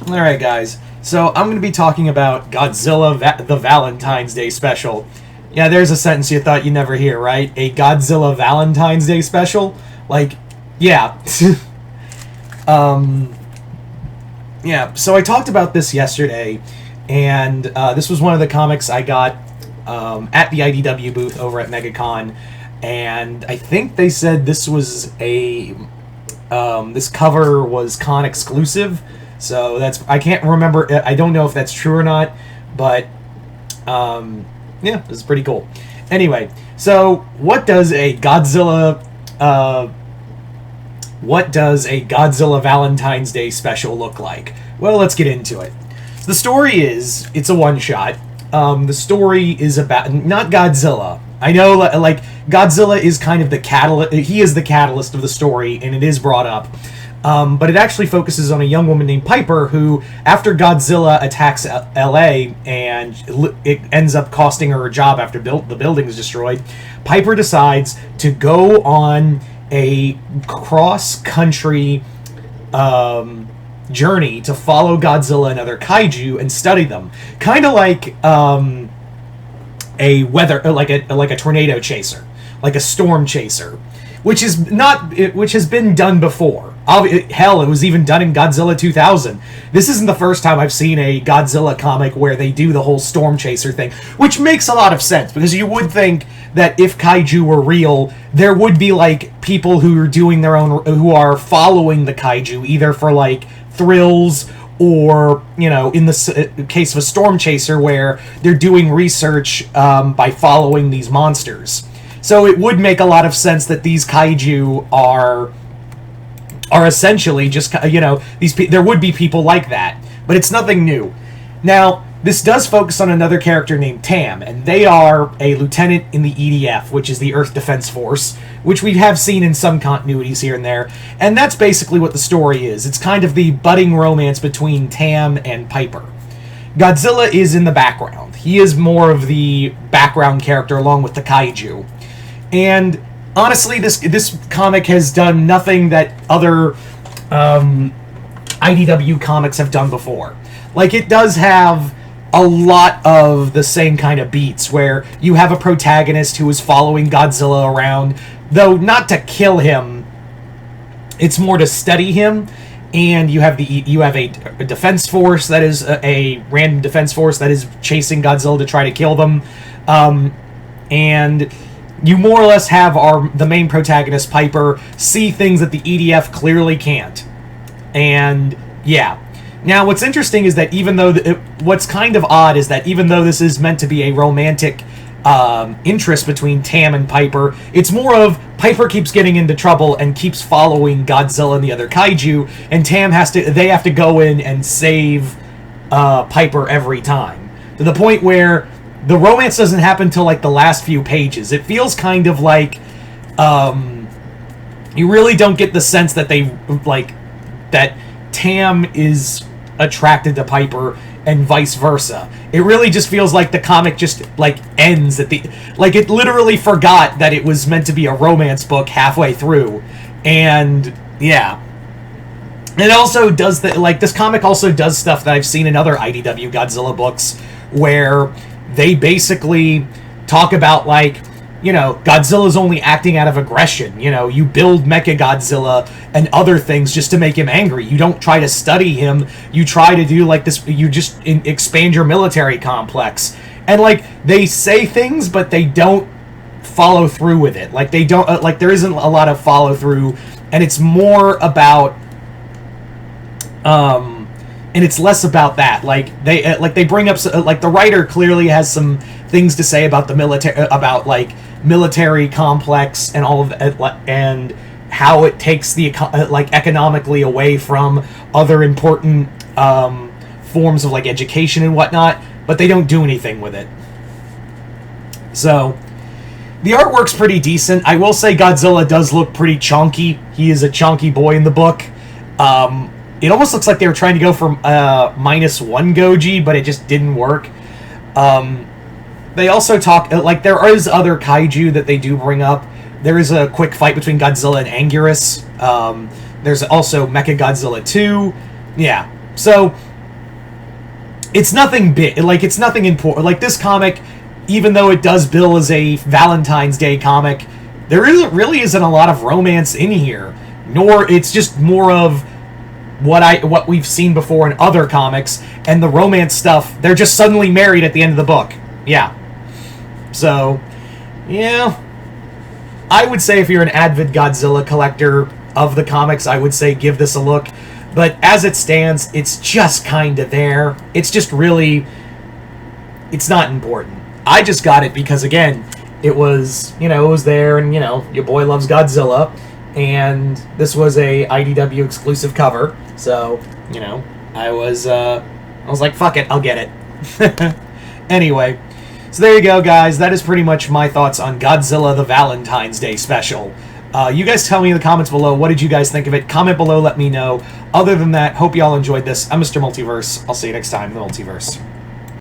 Alright, guys. So, I'm going to be talking about Godzilla the Valentine's Day special. Yeah, there's a sentence you thought you'd never hear, right? A Godzilla Valentine's Day special? Like, yeah. um, yeah, so I talked about this yesterday, and this was one of the comics I got at the IDW booth over at MegaCon, and I think they said this was this cover was con exclusive. So I can't remember. I don't know if that's true or not, but yeah, this is pretty cool. Anyway, so what does a Godzilla Valentine's Day special look like? Well, let's get into it. So the story is it's a one shot. The story is about not Godzilla. I know, like Godzilla is kind of the catalyst. He is the catalyst of the story, and it is brought up. But it actually focuses on a young woman named Piper who, after Godzilla attacks L.A. and it ends up costing her a job after the building is destroyed, Piper decides to go on a cross-country journey to follow Godzilla and other kaiju and study them. Kind of like like a tornado chaser, like a storm chaser. Which has been done before. Hell, it was even done in Godzilla 2000. This isn't the first time I've seen a Godzilla comic where they do the whole storm chaser thing, which makes a lot of sense, because you would think that if kaiju were real, there would be, like, people who are following the kaiju, either for, like, thrills, or, you know, in the case of a storm chaser, where they're doing research by following these monsters. So it would make a lot of sense that these kaiju are essentially just, you know, there would be people like that, but it's nothing new. Now, this does focus on another character named Tam, and they are a lieutenant in the EDF, which is the Earth Defense Force, which we have seen in some continuities here and there, and that's basically what the story is. It's kind of the budding romance between Tam and Piper. Godzilla is in the background. He is more of the background character along with the kaiju. And honestly, this comic has done nothing that other IDW comics have done before. Like, it does have a lot of the same kind of beats, where you have a protagonist who is following Godzilla around, though not to kill him, it's more to study him. And you have a defense force that is a random defense force that is chasing Godzilla to try to kill them, and you more or less have the main protagonist, Piper, see things that the EDF clearly can't. And, yeah. Now, what's interesting is that what's kind of odd is that even though this is meant to be a romantic interest between Tam and Piper, it's more of Piper keeps getting into trouble and keeps following Godzilla and the other kaiju, and they have to go in and save Piper every time. To the point where the romance doesn't happen till, like, the last few pages. It feels kind of like, you really don't get the sense that that Tam is attracted to Piper and vice versa. It really just feels like the comic just, like, ends at it literally forgot that it was meant to be a romance book halfway through. And, yeah. It also does this comic also does stuff that I've seen in other IDW Godzilla books, where they basically talk about, like, you know, Godzilla's only acting out of aggression. You know, you build Mechagodzilla and other things just to make him angry. You don't try to study him. You try to do, like, this, you just expand your military complex. And, like, they say things, but they don't follow through with it. Like, they don't, like, there isn't a lot of follow through, and it's more about, and it's less about that. Like, they bring up, like, the writer clearly has some things to say about the military complex and all of that, and how it takes the economically away from other important forms of, like, education and whatnot, but they don't do anything with it. So the artwork's pretty decent. I will say Godzilla does look pretty chonky. He is a chonky boy in the book. It almost looks like they were trying to go for -1 Goji, but it just didn't work. They also talk, like, there is other kaiju that they do bring up. There is a quick fight between Godzilla and Anguirus. There's also Mechagodzilla 2. Yeah. So, it's nothing big. Like, it's nothing important. Like, this comic, even though it does bill as a Valentine's Day comic, there really isn't a lot of romance in here. Nor, it's just more of what we've seen before in other comics, and the romance stuff, they're just suddenly married at the end of the book. Yeah. So, yeah. I would say if you're an avid Godzilla collector of the comics, I would say give this a look. But as it stands, it's just kind of there. It's just really... It's not important. I just got it because, again, it was, it was there, and, your boy loves Godzilla. And this was a IDW exclusive cover. So, I was like, fuck it, I'll get it. Anyway, so there you go, guys. That is pretty much my thoughts on Godzilla the Valentine's Day special. You guys tell me in the comments below, what did you guys think of it? Comment below, let me know. Other than that, hope y'all enjoyed this. I'm Mr. Multiverse. I'll see you next time in the Multiverse.